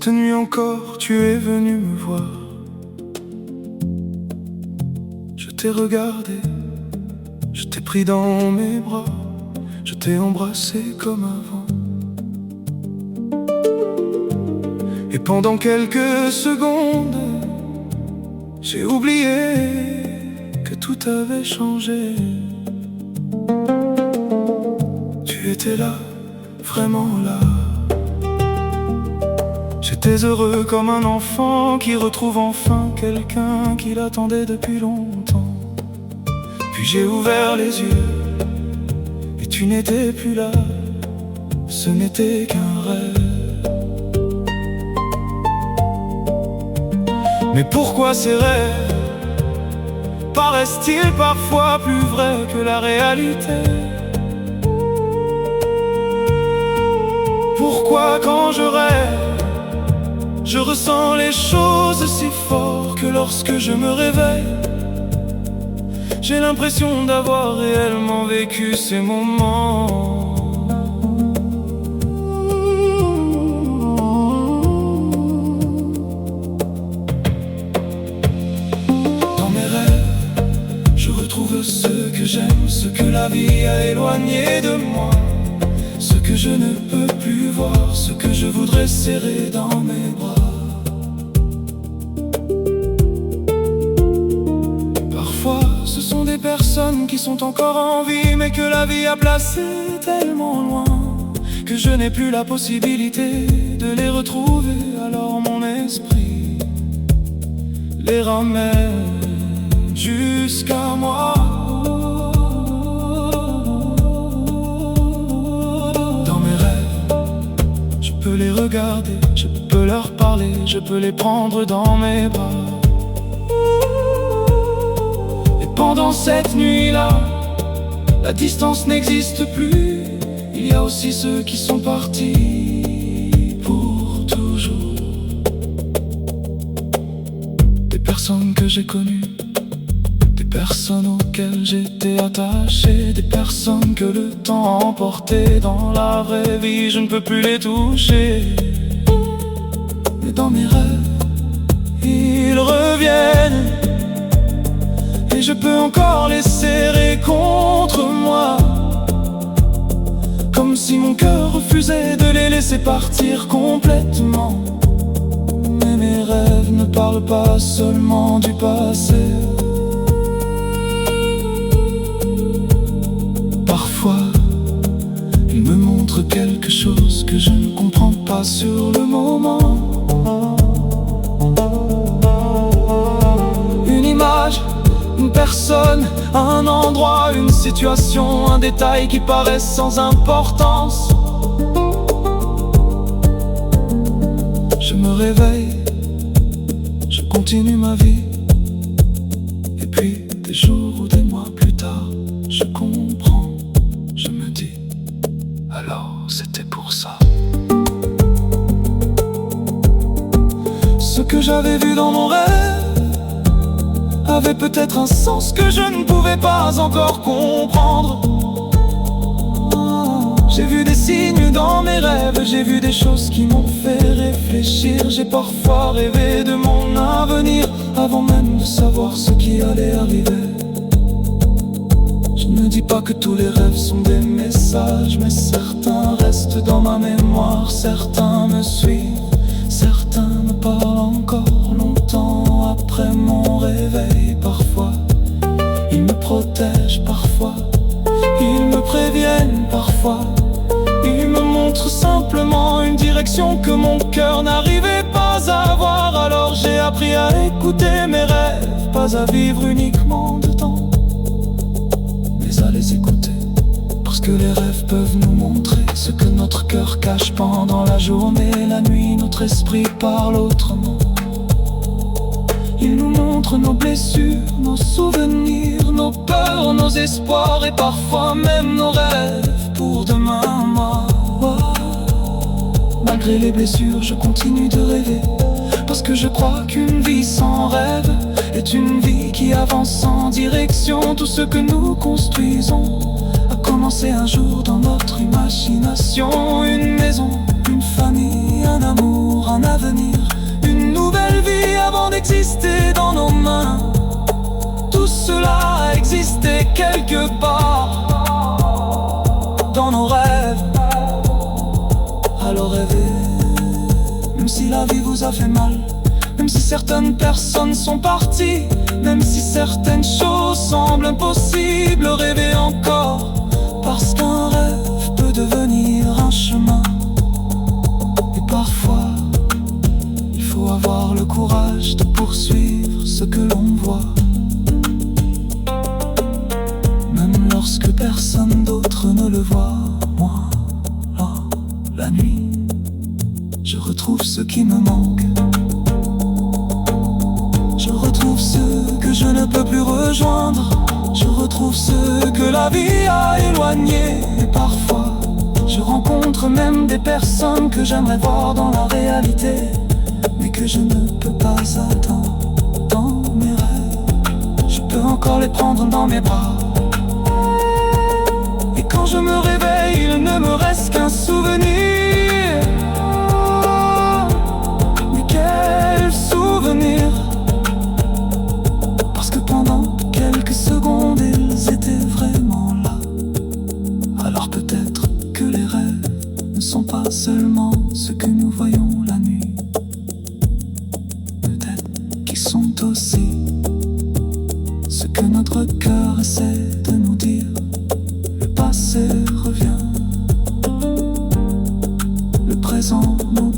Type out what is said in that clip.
Cette nuit encore, tu es venu me voir. Je t'ai regardé, je t'ai pris dans mes bras, je t'ai embrassé comme avant. Et pendant quelques secondes, j'ai oublié que tout avait changé. Tu étais là, vraiment là. J'étais heureux comme un enfant qui retrouve enfin quelqu'un qui l'attendait depuis longtemps. Puis j'ai ouvert les yeux et tu n'étais plus là. Ce n'était qu'un rêve. Mais pourquoi ces rêves paraissent-ils parfois plus vrais que la réalité? Pourquoi quand je rêve, je ressens les choses si fort que lorsque je me réveille, j'ai l'impression d'avoir réellement vécu ces moments. Dans mes rêves, je retrouve ce que j'aime, ce que la vie a éloigné de moi, ce que je ne peux plus voir, ce que je voudrais serrer dans mes bras. Parfois, ce sont des personnes qui sont encore en vie, mais que la vie a placées tellement loin que je n'ai plus la possibilité de les retrouver. Alors mon esprit les ramène jusqu'à moi. Je peux les regarder, je peux leur parler, je peux les prendre dans mes bras. Et pendant cette nuit-là, la distance n'existe plus. Il y a aussi ceux qui sont partis pour toujours. Des personnes que j'ai connues, des personnes auxquelles j'étais attaché, des personnes que le temps a emportées dans la vraie vie. Je ne peux plus les toucher, mais dans mes rêves, ils reviennent. Et je peux encore les serrer contre moi, comme si mon cœur refusait de les laisser partir complètement. Mais mes rêves ne parlent pas seulement du passé. Parfois, il me montre quelque chose que je ne comprends pas sur le moment. Une image, une personne, un endroit, une situation, un détail qui paraît sans importance. Je me réveille, je continue ma vie. Et puis, des jours ou des mois plus tard, je comprends. Je me dis, alors c'était pour ça. Ce que j'avais vu dans mon rêve avait peut-être un sens que je ne pouvais pas encore comprendre. J'ai vu des signes dans mes rêves, j'ai vu des choses qui m'ont fait réfléchir. J'ai parfois rêvé de mon avenir avant même de savoir ce qui allait arriver. Je ne dis pas que tous les rêves sont des messages, mais certains restent dans ma mémoire, certains me suivent, certains me parlent encore longtemps après mon réveil. Parfois, ils me protègent, parfois, ils me préviennent, parfois, ils me montrent simplement une direction que mon cœur n'arrivait pas à voir. Alors j'ai appris à écouter mes rêves, pas à vivre uniquement dedans, à les écouter, parce que les rêves peuvent nous montrer ce que notre cœur cache pendant la journée. La nuit, notre esprit parle autrement. Il nous montre nos blessures, nos souvenirs, nos peurs, nos espoirs et parfois même nos rêves pour demain. Moi, malgré les blessures, je continue de rêver, parce que je crois qu'une vie sans rêve est une vie qui avance sans direction. Tout ce que nous construisons a commencé un jour dans notre imagination. Une maison, une famille, un amour, amour, un avenir, une nouvelle vie avant d'exister dans nos mains. Tout cela a existé quelque part dans nos rêves. Alors rêvez, même si la vie vous a fait mal, même si certaines personnes sont parties, même si certaines choses semblent impossibles, rêvez encore, parce qu'un rêve peut devenir un chemin. Et parfois, il faut avoir le courage de poursuivre ce que l'on voit, même lorsque personne d'autre ne le voit. Moi, là, la nuit, je retrouve ce qui me manque. Je retrouve ceux que je ne peux plus rejoindre. Je retrouve ceux que la vie a éloignés. Et parfois, je rencontre même des personnes que j'aimerais voir dans la réalité, mais que je ne peux pas attendre. Dans mes rêves, je peux encore les prendre dans mes bras. Et quand je me réveille, il ne me reste qu'un souvenir. Mais quel souvenir! Parce que pendant quelques secondes, ils étaient vraiment là. Alors peut-être que les rêves ne sont pas seulement ce que nous voyons la nuit. Peut-être qu'ils sont aussi ce que notre cœur essaie de nous dire. Le passé revient, le présent nous